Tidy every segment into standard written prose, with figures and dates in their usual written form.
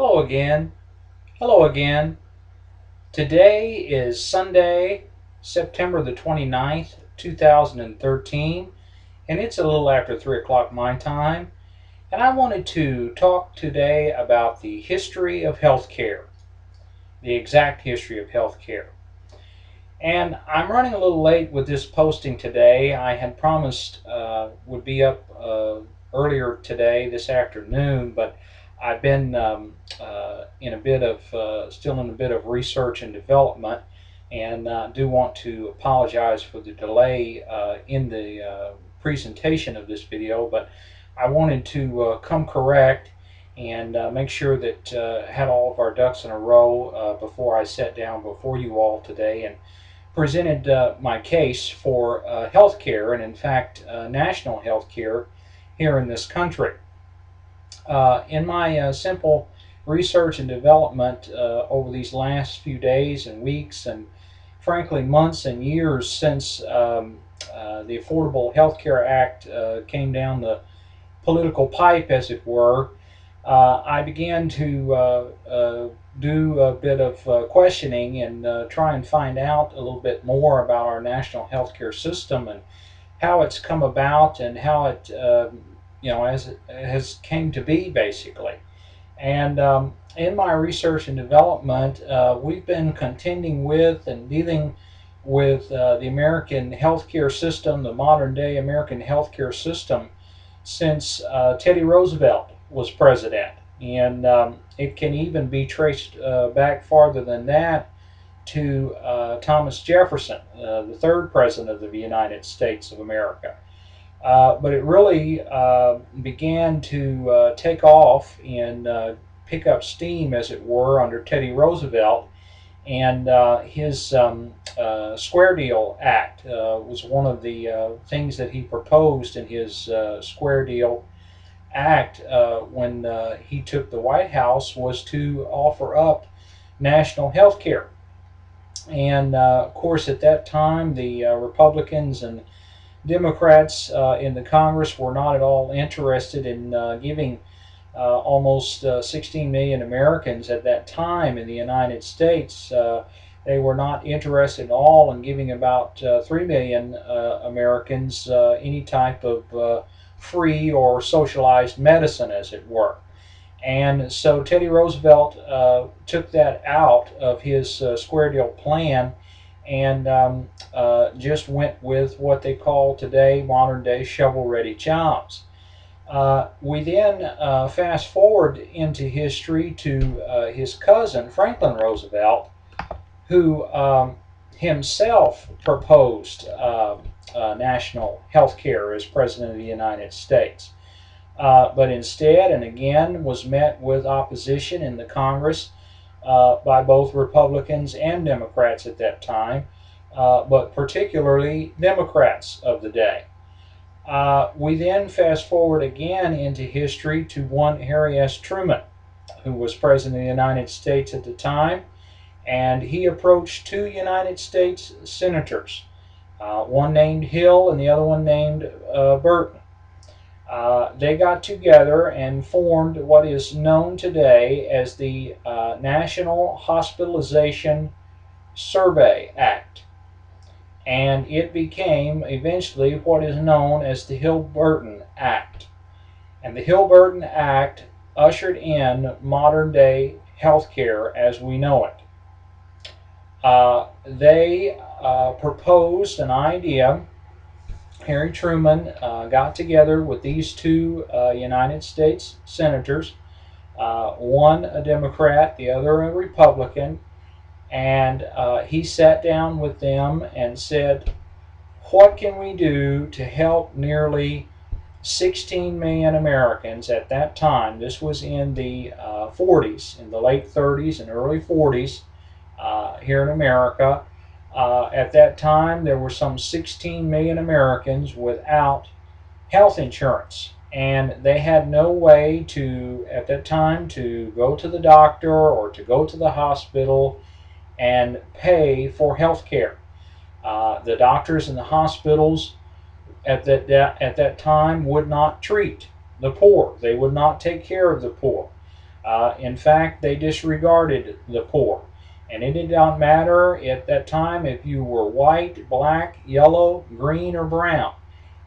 Hello again. Hello again. Today is Sunday, September the 29th, 2013, and it's a little after 3 o'clock my time. And I wanted to talk today about the history of healthcare, the exact history of healthcare. And I'm running a little late with this posting today. I had promised would be up earlier today, this afternoon, but I've been in a bit of still in a bit of research and development, and do want to apologize for the delay in the presentation of this video. But I wanted to come correct and make sure that had all of our ducks in a row before I sat down before you all today and presented my case for health care, and in fact national health care here in this country. In my simple research and development over these last few days and weeks, and frankly months and years since the Affordable Health Care Act came down the political pipe, as it were, I began to do a bit of questioning and try and find out a little bit more about our national healthcare system and how it's come about and how it, as it has came to be, basically. And in my research and development, we've been contending with and dealing with the American healthcare system, the modern day American healthcare system, since Teddy Roosevelt was president. And it can even be traced back farther than that to Thomas Jefferson, the third president of the United States of America. But it really began to take off and pick up steam, as it were, under Teddy Roosevelt. And his Square Deal Act was one of the things that he proposed in his Square Deal Act when he took the White House, was to offer up national health care. And of course, at that time, the Republicans and Democrats in the Congress were not at all interested in giving almost 16 million Americans at that time in the United States. They were not interested at all in giving about 3 million Americans any type of free or socialized medicine, as it were. And so Teddy Roosevelt took that out of his Square Deal plan and just went with what they call today modern day shovel-ready jobs. We then fast forward into history to his cousin Franklin Roosevelt, who himself proposed national health care as president of the United States. But instead, and again, was met with opposition in the Congress by both Republicans and Democrats at that time, but particularly Democrats of the day. We then fast forward again into history to one Harry S. Truman, who was president of the United States at the time, and he approached two United States senators, one named Hill and the other one named Burton. They got together and formed what is known today as the National Hospitalization Survey Act. And it became eventually what is known as the Hill-Burton Act. And the Hill-Burton Act ushered in modern day health care as we know it. They proposed an idea. Harry Truman got together with these two United States senators, one a Democrat, the other a Republican, and he sat down with them and said, what can we do to help nearly 16 million Americans at that time? This was in the 40s, in the late 30s and early 40s here in America. At that time, there were some 16 million Americans without health insurance, and they had no way to, at that time, to go to the doctor or to go to the hospital and pay for health care. The doctors and the hospitals at that time would not treat the poor. They would not take care of the poor. In fact, they disregarded the poor. And it did not matter at that time if you were white, black, yellow, green, or brown.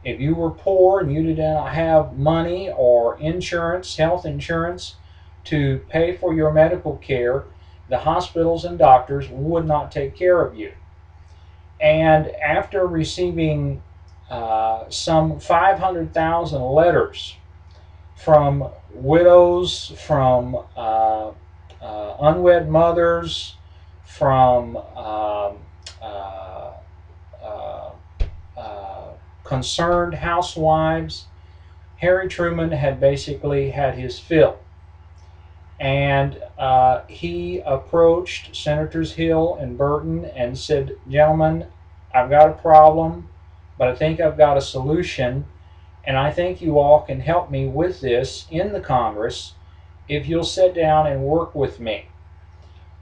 If you were poor and you did not have money or insurance, health insurance, to pay for your medical care, the hospitals and doctors would not take care of you. And after receiving some 500,000 letters from widows, from unwed mothers, from concerned housewives, Harry Truman had basically had his fill. And he approached Senators Hill and Burton and said, "Gentlemen, I've got a problem, but I think I've got a solution, and I think you all can help me with this in the Congress if you'll sit down and work with me.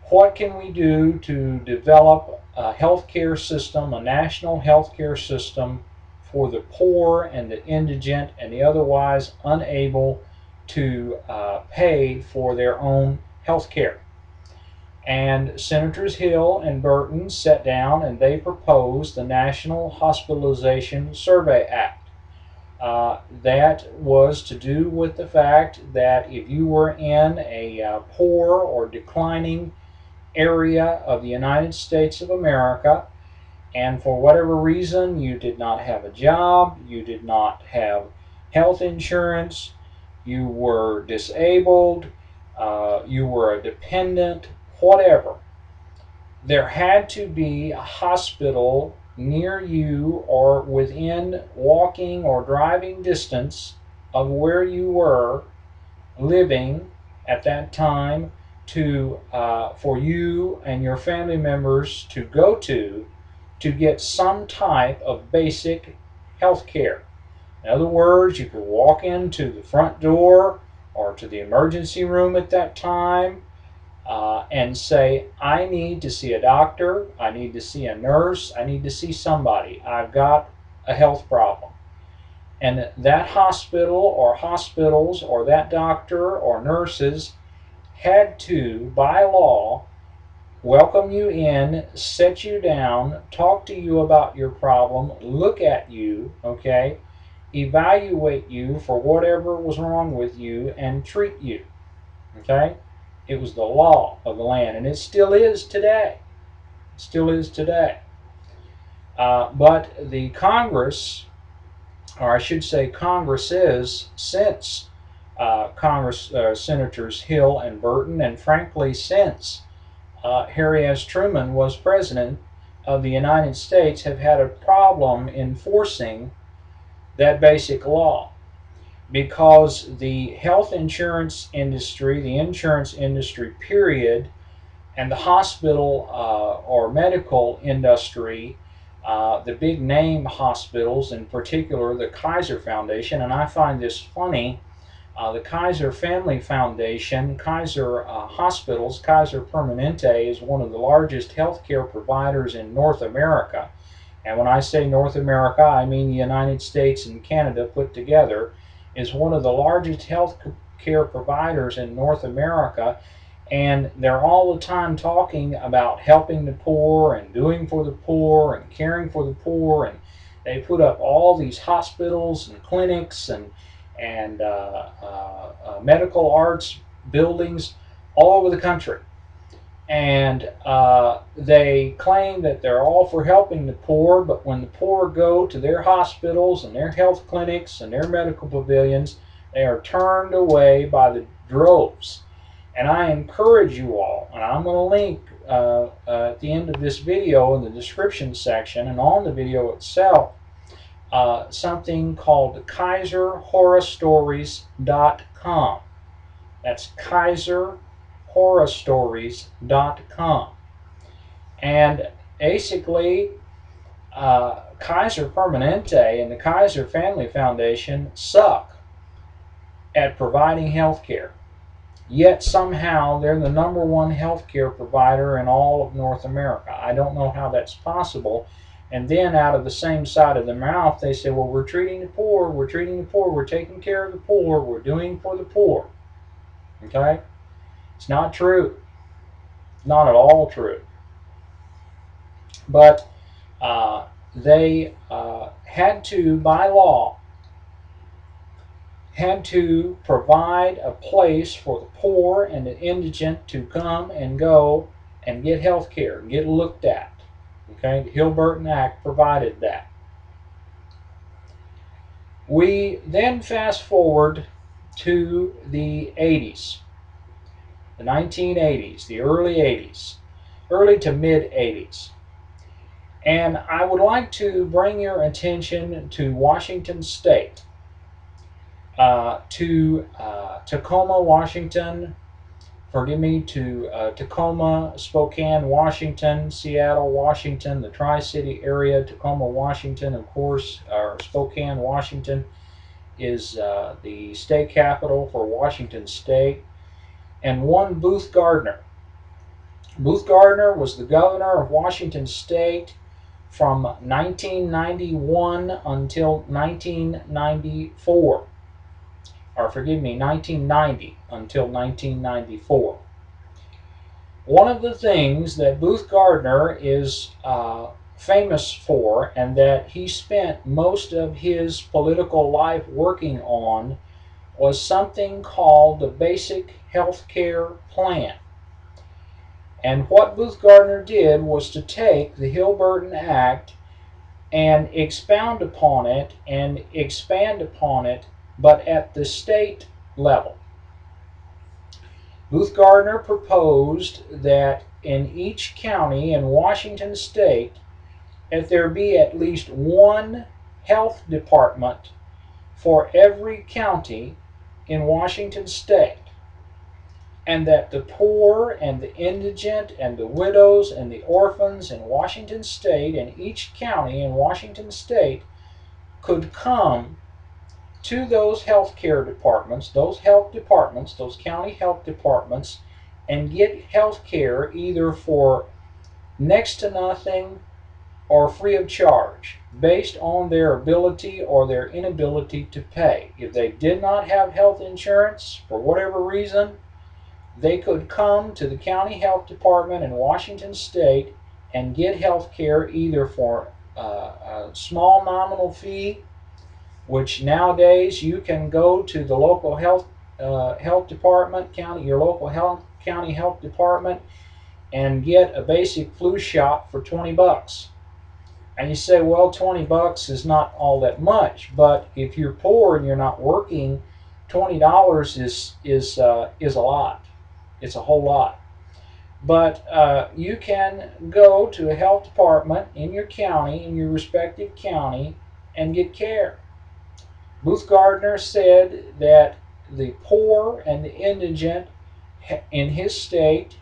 What can we do to develop a healthcare system, a national healthcare system for the poor and the indigent and the otherwise unable to pay for their own health care?" And Senators Hill and Burton sat down and they proposed the National Hospitalization Survey Act. That was to do with the fact that if you were in a poor or declining area of the United States of America, and for whatever reason you did not have a job, you did not have health insurance, you were disabled, you were a dependent, whatever, there had to be a hospital near you or within walking or driving distance of where you were living at that time to for you and your family members to go to get some type of basic health care. In other words, you could walk into the front door or to the emergency room at that time and say, "I need to see a doctor, I need to see a nurse, I need to see somebody. I've got a health problem." And that hospital or hospitals or that doctor or nurses had to, by law, welcome you in, set you down, talk to you about your problem, look at you, okay, evaluate you for whatever was wrong with you, and treat you, okay? It was the law of the land, and it still is today. It still is today. But the Congress, or I should say Congresses, since Senators Hill and Burton, and frankly since Harry S. Truman was president of the United States, have had a problem enforcing that basic law, because the health insurance industry, the insurance industry period, and the hospital or medical industry, the big name hospitals, in particular the Kaiser Foundation, and I find this funny, the Kaiser Family Foundation, Kaiser Hospitals, Kaiser Permanente, is one of the largest healthcare providers in North America. And when I say North America, I mean the United States and Canada put together, is one of the largest health care providers in North America. And they're all the time talking about helping the poor and doing for the poor and caring for the poor. And they put up all these hospitals and clinics and medical arts buildings all over the country. And they claim that they're all for helping the poor, but when the poor go to their hospitals and their health clinics and their medical pavilions, they are turned away by the droves. And I encourage you all, and I'm going to link at the end of this video in the description section and on the video itself, something called KaiserHorrorStories.com. That's KaiserHorrorStories.com. And basically, Kaiser Permanente and the Kaiser Family Foundation suck at providing health care. Yet somehow they're the #1 healthcare provider in all of North America. I don't know how that's possible. And then out of the same side of their mouth, they say, well, we're treating the poor, we're treating the poor, we're taking care of the poor, we're doing for the poor. Okay? It's not true. Not at all true. But they had to, by law, had to provide a place for the poor and the indigent to come and go and get health care, get looked at. Okay, the Hill-Burton Act provided that. We then fast forward to the 80s, the 1980s, the early 80s, early to mid 80s. And I would like to bring your attention to Washington State, to Tacoma, Washington, to Tacoma, Spokane, Washington, Seattle, Washington, the Tri-City area, Tacoma, Washington, of course, or Spokane, Washington is the state capital for Washington State, and one Booth Gardner. Booth Gardner was the governor of Washington State from 1991 until 1994. Or forgive me, 1990 until 1994. One of the things that Booth Gardner is famous for, and that he spent most of his political life working on, was something called the Basic Health Care Plan. And what Booth Gardner did was to take the Hill-Burton Act and expound upon it and expand upon it, but at the state level. Booth Gardner proposed that in each county in Washington State, that there be at least one health department for every county in Washington State, and that the poor and the indigent and the widows and the orphans in Washington State and each county in Washington State could come to those health care departments, those county health departments, and get health care either for next to nothing or free of charge, based on their ability or their inability to pay. If they did not have health insurance for whatever reason, they could come to the county health department in Washington State and get health care either for a small nominal fee, which nowadays you can go to the local health department, your local county health department, and get a basic flu shot for $20. And you say, well, $20 is not all that much, but if you're poor and you're not working, $20 is a lot. It's a whole lot. But you can go to a health department in your county, in your respective county, and get care. Booth Gardner said that the poor and the indigent in his state,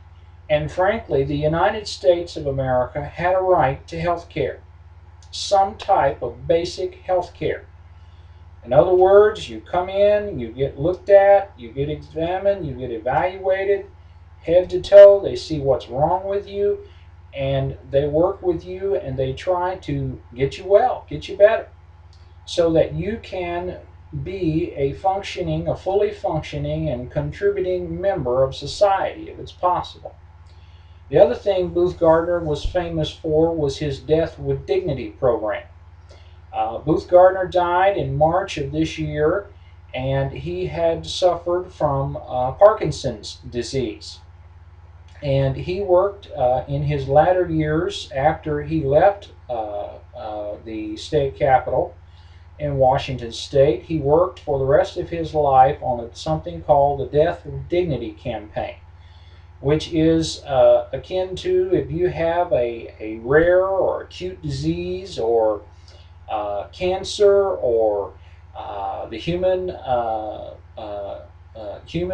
and frankly the United States of America, had a right to health care, some type of basic health care. In other words, you come in, you get looked at, you get examined, you get evaluated, head to toe. They see what's wrong with you, and they work with you, and they try to get you well, get you better, so that you can be a fully functioning and contributing member of society, if it's possible. The other thing Booth Gardner was famous for was his Death with Dignity program. Booth Gardner died in March of this year, and he had suffered from Parkinson's disease. And he worked in his latter years after he left the state capitol in Washington State. He worked for the rest of his life on something called the Death with Dignity campaign, which is akin to if you have a rare or acute disease or cancer or the human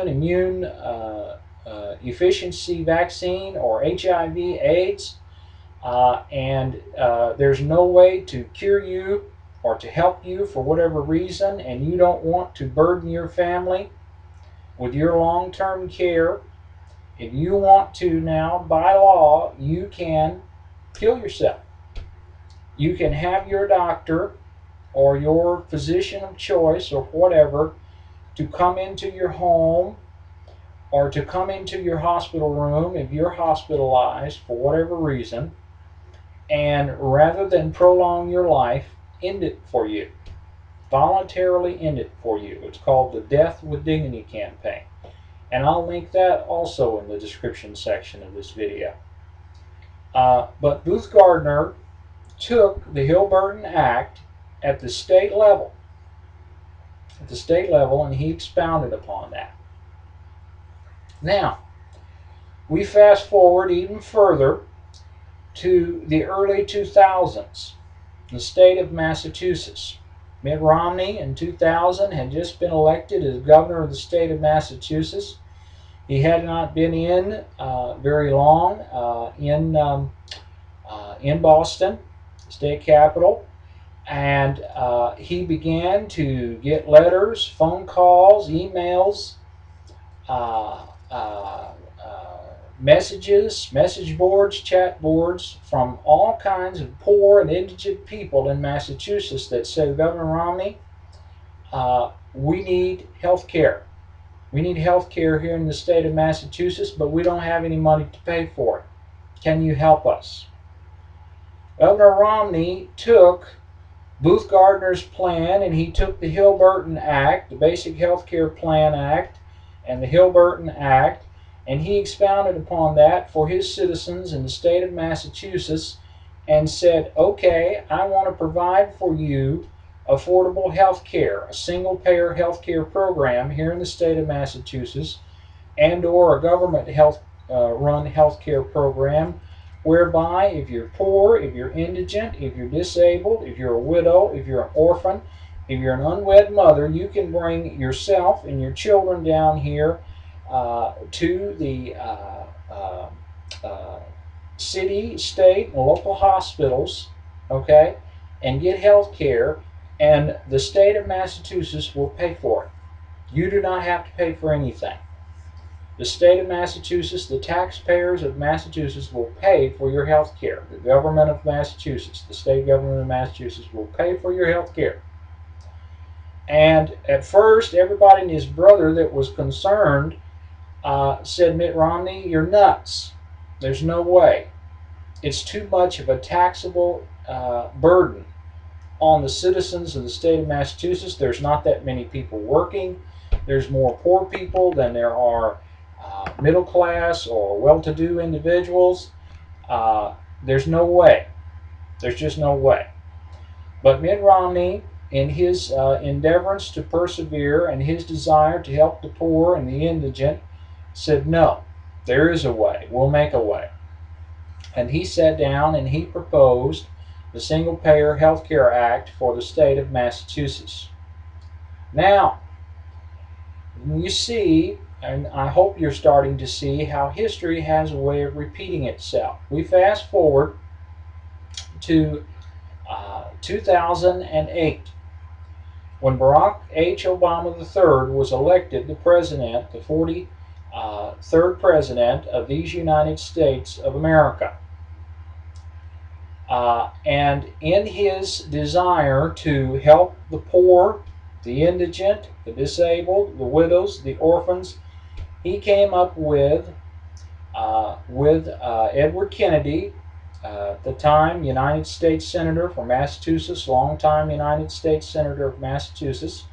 immune efficiency vaccine or HIV/AIDS, and there's no way to cure you or to help you for whatever reason, and you don't want to burden your family with your long-term care. If you want to now, by law, you can kill yourself. You can have your doctor or your physician of choice or whatever to come into your home or to come into your hospital room if you're hospitalized for whatever reason, and rather than prolong your life, end it for you. Voluntarily end it for you. It's called the Death with Dignity campaign. And I'll link that also in the description section of this video. But Booth Gardner took the Hill-Burton Act at the state level, and he expounded upon that. Now, we fast forward even further to the early 2000s, the state of Massachusetts. Mitt Romney in 2000 had just been elected as governor of the state of Massachusetts. He had not been in very long in Boston, the state capital, and he began to get letters, phone calls, emails, messages, message boards, chat boards from all kinds of poor and indigent people in Massachusetts that said, Governor Romney, we need health care. We need health care here in the state of Massachusetts, but we don't have any money to pay for it. Can you help us? Governor Romney took Booth Gardner's plan, and he took the Hill-Burton Act, the Basic Health Care Plan Act, and the Hill-Burton Act, and he expounded upon that for his citizens in the state of Massachusetts and said, okay, I want to provide for you affordable health care, a single-payer health care program here in the state of Massachusetts, and or a government run health care program whereby if you're poor, if you're indigent, if you're disabled, if you're a widow, if you're an orphan, if you're an unwed mother, you can bring yourself and your children down here to the city, state, and local hospitals, okay, and get health care, and the state of Massachusetts will pay for it. You do not have to pay for anything. The state of Massachusetts, the taxpayers of Massachusetts will pay for your health care. The government of Massachusetts, the state government of Massachusetts will pay for your health care. And at first, everybody and his brother that was concerned said, Mitt Romney, you're nuts. There's no way. It's too much of a taxable burden on the citizens of the state of Massachusetts. There's not that many people working. There's more poor people than there are middle class or well-to-do individuals. There's no way. There's just no way. But Mitt Romney, in his endeavors to persevere and his desire to help the poor and the indigent, said, no, there is a way. We'll make a way. And he sat down and he proposed the Single-Payer Health Care Act for the state of Massachusetts. Now, you see, and I hope you're starting to see, how history has a way of repeating itself. We fast forward to 2008, when Barack H. Obama III was elected the president, the 43rd president of these United States of America. And in his desire to help the poor, the indigent, the disabled, the widows, the orphans, he came up with Edward Kennedy, at the time United States Senator for Massachusetts, longtime United States Senator of Massachusetts,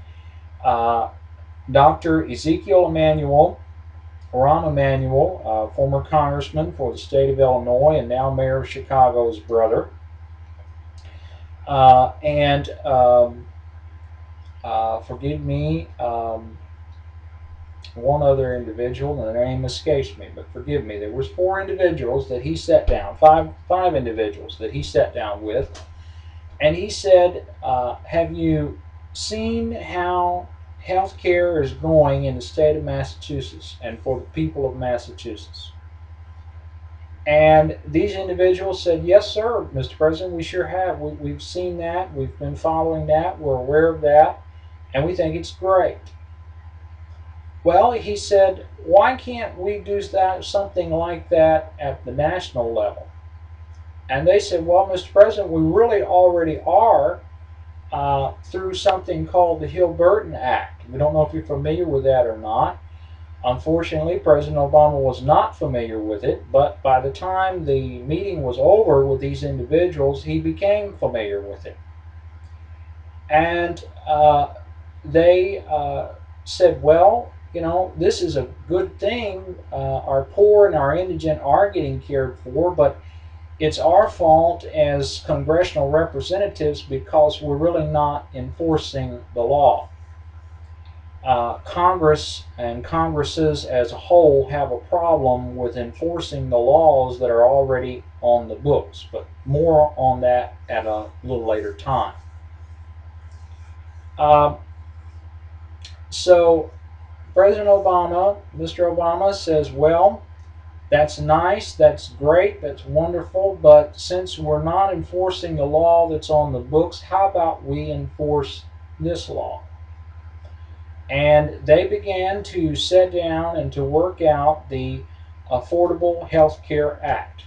Dr. Ezekiel Emanuel, Rahm Emanuel, former congressman for the state of Illinois and now mayor of Chicago's brother, forgive me, one other individual, and the name escapes me, but forgive me. There was 4 individuals that he sat down, five individuals that he sat down with, and he said, have you seen how health care is going in the state of Massachusetts and for the people of Massachusetts? And these individuals said, yes, sir, Mr. President, we sure have. We've seen that. We've been following that. We're aware of that. And we think it's great. Well, he said, why can't we do something like that at the national level? And they said, well, Mr. President, we really already are through something called the Hill-Burton Act. We don't know if you're familiar with that or not. Unfortunately, President Obama was not familiar with it, but by the time the meeting was over with these individuals, he became familiar with it. And they said, well, this is a good thing. Our poor and our indigent are getting cared for, but it's our fault as congressional representatives because we're really not enforcing the law. Congress and Congresses as a whole have a problem with enforcing the laws that are already on the books, but more on that at a little later time. Uh, so President Obama, Mr. Obama says, well, that's nice, that's great, that's wonderful, but since we're not enforcing the law that's on the books, how about we enforce this law? And they began to sit down and to work out the Affordable Health Care Act,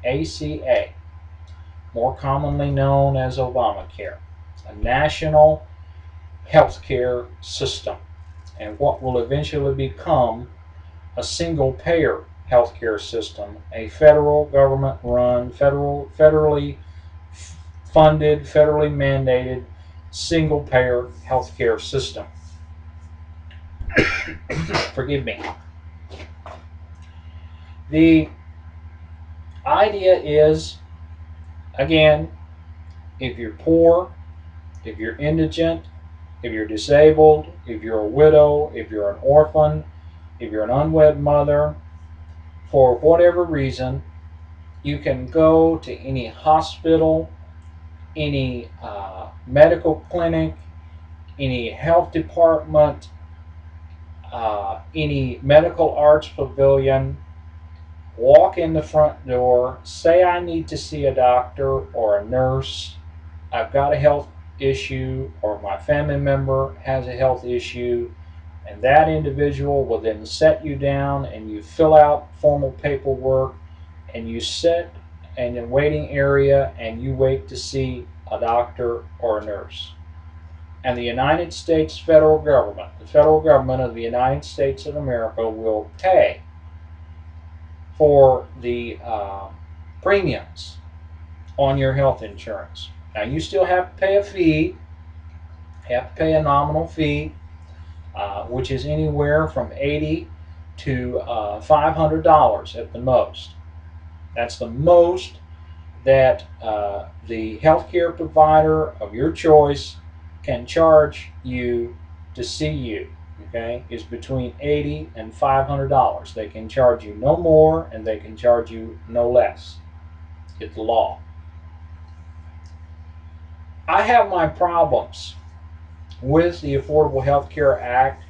ACA, more commonly known as Obamacare, a national health care system, and what will eventually become a single payer healthcare system, a federal government run, federally funded, federally mandated single payer healthcare system. Forgive me. The idea is, again, if you're poor, if you're indigent, if you're disabled, if you're a widow, if you're an orphan, if you're an unwed mother, for whatever reason, you can go to any hospital, any medical clinic, any health department, any medical arts pavilion, walk in the front door, say I need to see a doctor or a nurse, I've got a health issue, or my family member has a health issue, and that individual will then set you down and you fill out formal paperwork and you sit in a waiting area and you wait to see a doctor or a nurse. And the United States federal government, the federal government of the United States of America, will pay for the premiums on your health insurance. Now, you still have to pay a fee, have to pay a nominal fee, which is anywhere from $80 to $500 at the most. That's the most that the healthcare provider of your choice can charge you to see you. Okay, is between $80 and $500. They can charge you no more, and they can charge you no less. It's the law. I have my problems with the Affordable Health Care Act,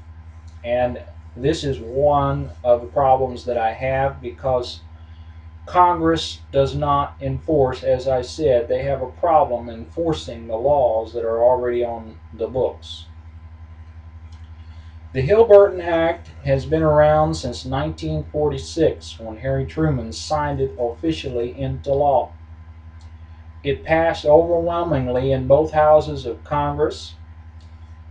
and this is one of the problems that I have because Congress does not enforce, as I said, they have a problem enforcing the laws that are already on the books. The Burton Act has been around since 1946 when Harry Truman signed it officially into law. It passed overwhelmingly in both houses of Congress.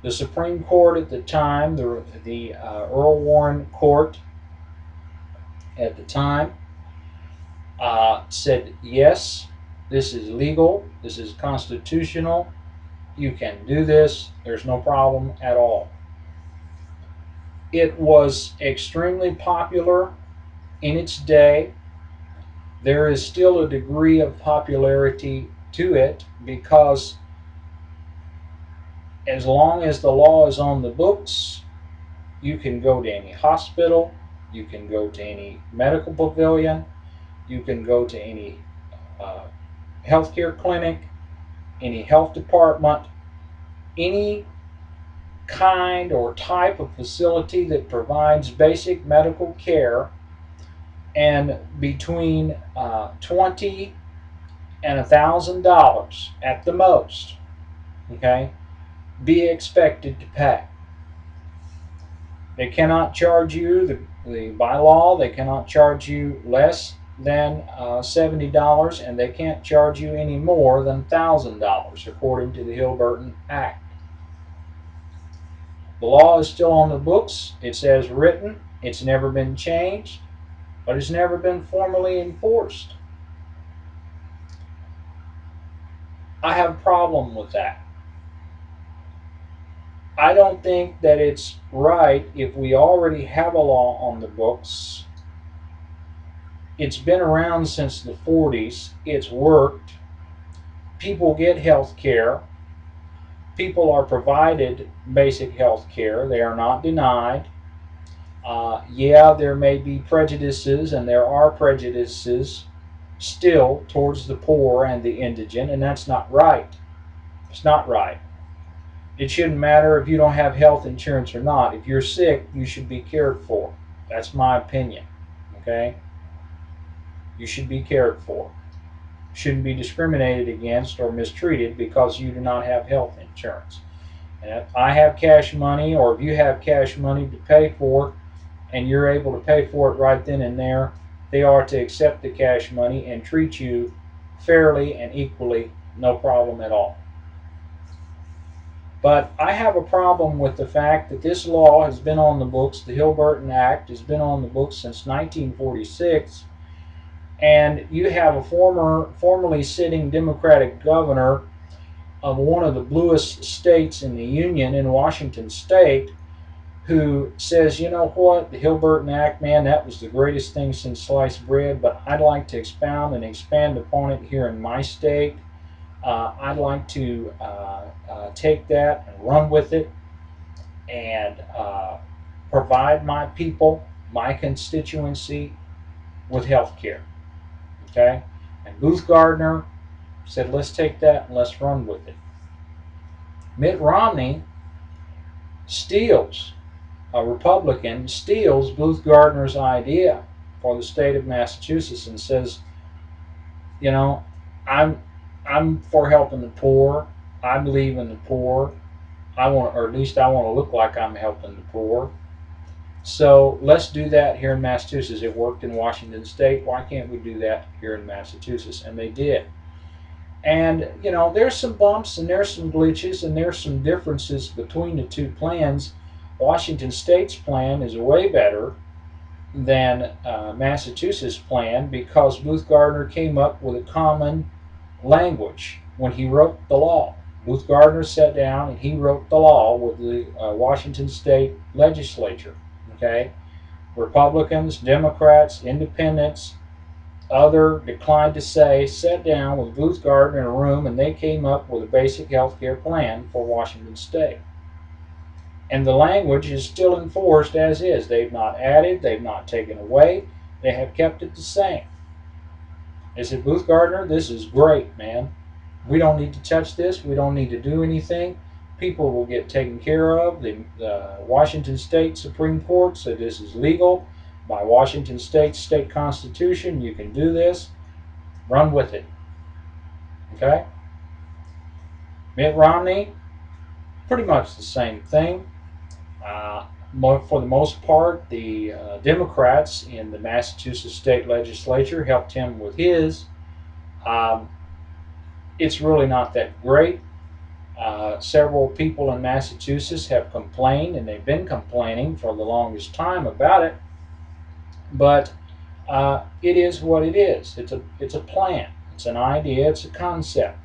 The Supreme Court at the time, the Earl Warren Court at the time, said, yes, this is legal, this is constitutional, you can do this, there's no problem at all. It was extremely popular in its day. There is still a degree of popularity to it because as long as the law is on the books, you can go to any hospital, you can go to any medical pavilion, you can go to any healthcare clinic, any health department, any kind or type of facility that provides basic medical care, and between $20 and $1,000 at the most, okay, be expected to pay. They cannot charge you, by law, they cannot charge you less than $70, and they can't charge you any more than $1,000 according to the Burton Act. The law is still on the books. It's as written. It's never been changed, but it's never been formally enforced. I have a problem with that. I don't think that it's right if we already have a law on the books. It's been around since the 40s. It's worked. People get health care. People are provided basic health care. They are not denied. Yeah, there may be prejudices, and there are prejudices still towards the poor and the indigent, and that's not right. It's not right. It shouldn't matter if you don't have health insurance or not. If you're sick, you should be cared for. That's my opinion. Okay? You should be cared for. Shouldn't be discriminated against or mistreated because you do not have health insurance. And if I have cash money, or if you have cash money to pay for, and you're able to pay for it right then and there, they are to accept the cash money and treat you fairly and equally, no problem at all. But I have a problem with the fact that this law has been on the books. The Burton Act has been on the books since 1946, and you have a formerly sitting Democratic governor of one of the bluest states in the Union, in Washington State, who says, you know what, the Burton Act, man, that was the greatest thing since sliced bread, but I'd like to expound and expand upon it here in my state. I'd like to take that and run with it and provide my people, my constituency, with health care. Okay? And Booth Gardner said, let's take that and let's run with it. Mitt Romney steals, a Republican, steals Booth Gardner's idea for the state of Massachusetts and says, you know, I'm for helping the poor. I believe in the poor. I want, or at least I want to look like I'm helping the poor. So let's do that here in Massachusetts. It worked in Washington State. Why can't we do that here in Massachusetts? And they did. And, you know, there's some bumps and there's some glitches and there's some differences between the two plans. Washington State's plan is way better than Massachusetts' plan because Booth Gardner came up with a common language when he wrote the law. Booth Gardner sat down and he wrote the law with the Washington State legislature. Okay, Republicans, Democrats, Independents, other declined to say, sat down with Booth Gardner in a room and they came up with a basic health care plan for Washington State. And the language is still enforced as is. They've not added, they've not taken away, they have kept it the same. They said, Booth Gardner, this is great, man. We don't need to touch this. We don't need to do anything. People will get taken care of. The Washington State Supreme Court said this is legal. By Washington State's state constitution, you can do this. Run with it. Okay? Mitt Romney, pretty much the same thing. For the most part, the Democrats in the Massachusetts state legislature helped him with his. It's really not that great. Several people in Massachusetts have complained, and they've been complaining for the longest time about it. But it is what it is. It's a plan. It's an idea. It's a concept.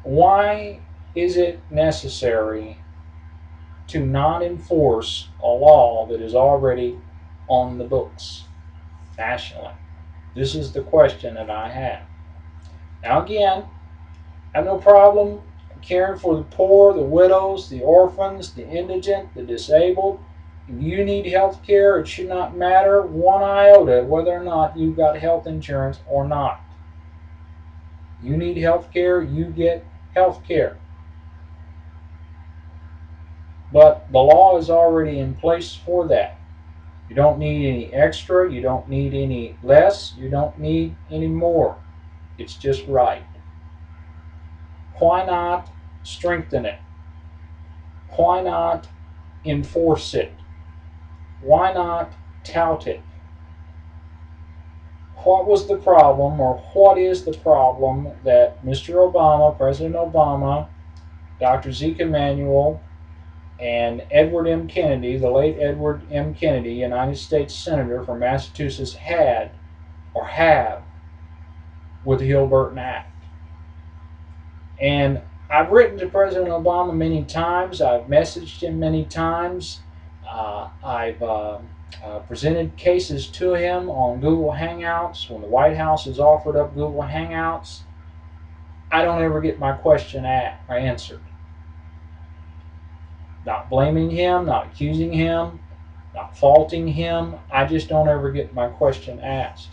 Why is it necessary to not enforce a law that is already on the books nationally? This is the question that I have. Now again, I have no problem caring for the poor, the widows, the orphans, the indigent, the disabled. If you need health care, it should not matter one iota whether or not you've got health insurance or not. You need health care, you get health care. But the law is already in place for that. You don't need any extra, you don't need any less, you don't need any more. It's just right. Why not strengthen it? Why not enforce it? Why not tout it? What was the problem, or what is the problem that Mr. Obama, President Obama, Dr. Zeke Emanuel, And Edward M. Kennedy, the late Edward M. Kennedy, United States Senator from Massachusetts, had or have with the Hill-Burton Act. And I've written to President Obama many times. I've messaged him many times. I've presented cases to him on Google Hangouts when the White House has offered up Google Hangouts. I don't ever get my question answered. Not blaming him, not accusing him, not faulting him. I just don't ever get my question asked.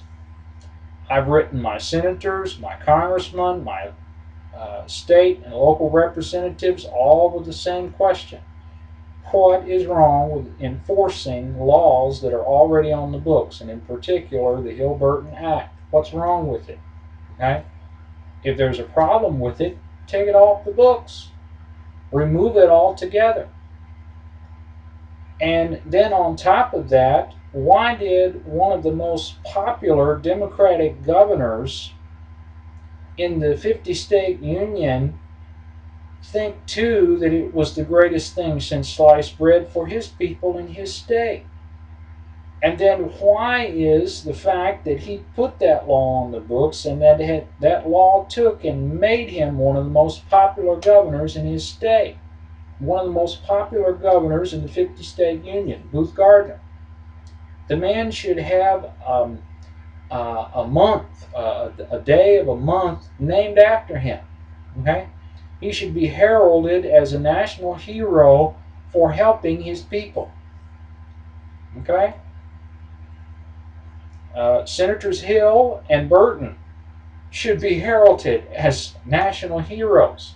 I've written my senators, my congressmen, my state and local representatives, all with the same question. What is wrong with enforcing laws that are already on the books, and in particular the Hill-Burton Act? What's wrong with it? Okay? If there's a problem with it, take it off the books. Remove it altogether. And then on top of that, why did one of the most popular Democratic governors in the 50-state union think too that it was the greatest thing since sliced bread for his people in his state? And then why is the fact that he put that law on the books and that law took and made him one of the most popular governors in his state? One of the most popular governors in the 50-state union, Gardner. The man should have a month, a day of a month named after him. Okay? He should be heralded as a national hero for helping his people. Okay? Senators Hill and Burton should be heralded as national heroes.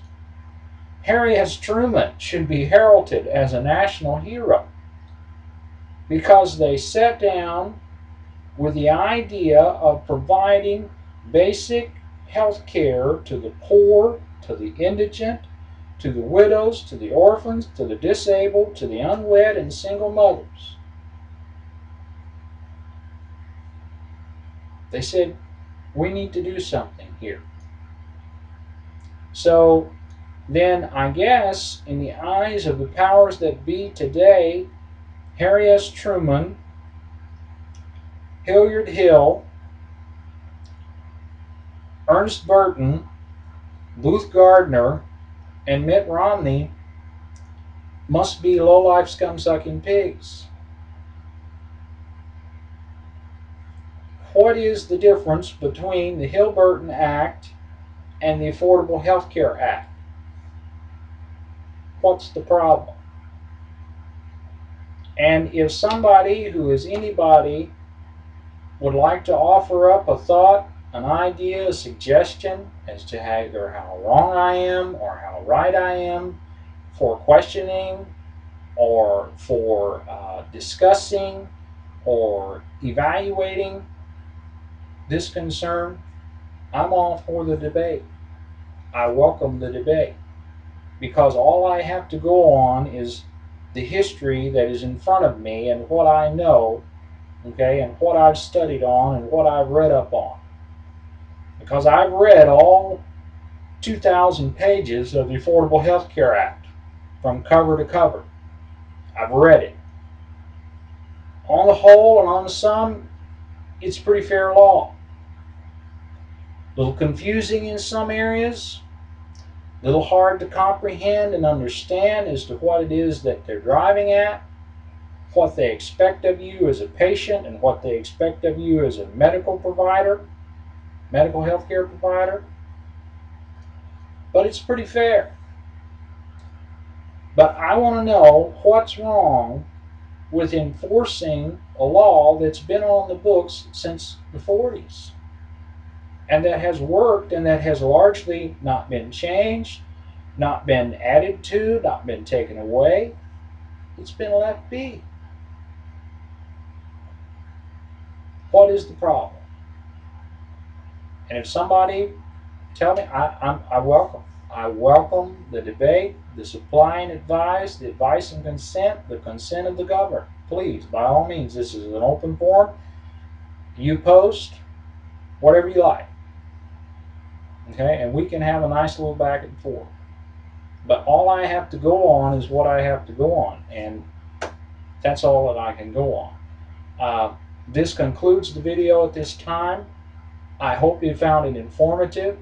Harry S. Truman should be heralded as a national hero because they sat down with the idea of providing basic health care to the poor, to the indigent, to the widows, to the orphans, to the disabled, to the unwed and single mothers. They said, we need to do something here. So then I guess in the eyes of the powers that be today, Harry S. Truman, Hilliard Hill, Ernest Burton, Booth Gardner, and Mitt Romney must be low-life scum-sucking pigs. What is the difference between the Hill-Burton Act and the Affordable Health Care Act? What's the problem? And if somebody who is anybody would like to offer up a thought, an idea, a suggestion as to either how wrong I am or how right I am for questioning or for discussing or evaluating this concern, I'm all for the debate. I welcome the debate because all I have to go on is the history that is in front of me and what I know, okay, and what I've studied on and what I've read up on. Because I've read all 2,000 pages of the Affordable Health Care Act from cover to cover. I've read it. On the whole and on the sum, it's pretty fair law. A little confusing in some areas, a little hard to comprehend and understand as to what it is that they're driving at, what they expect of you as a patient and what they expect of you as a medical provider, medical health care provider. But it's pretty fair. But I want to know what's wrong with enforcing a law that's been on the books since the 40s and that has worked and that has largely not been changed, not been added to, not been taken away. It's been left be. What is the problem? And if somebody tell me, I welcome. I welcome the debate, the supply and advise, the advice and consent, the consent of the governed. Please, by all means, this is an open forum. You post whatever you like. Okay, and we can have a nice little back and forth. But all I have to go on is what I have to go on, and that's all that I can go on. This concludes the video at this time. I hope you found it informative.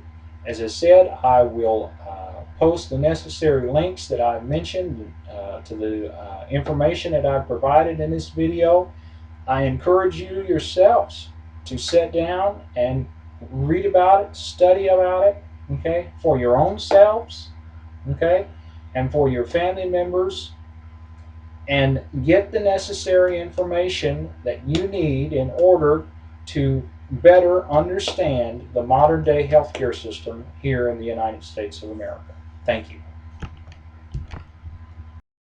As I said, I will post the necessary links that I've mentioned to the information that I've provided in this video. I encourage you yourselves to sit down and read about it, study about it, okay, for your own selves, okay, and for your family members, and get the necessary information that you need in order to better understand the modern day healthcare system here in the United States of America. Thank you.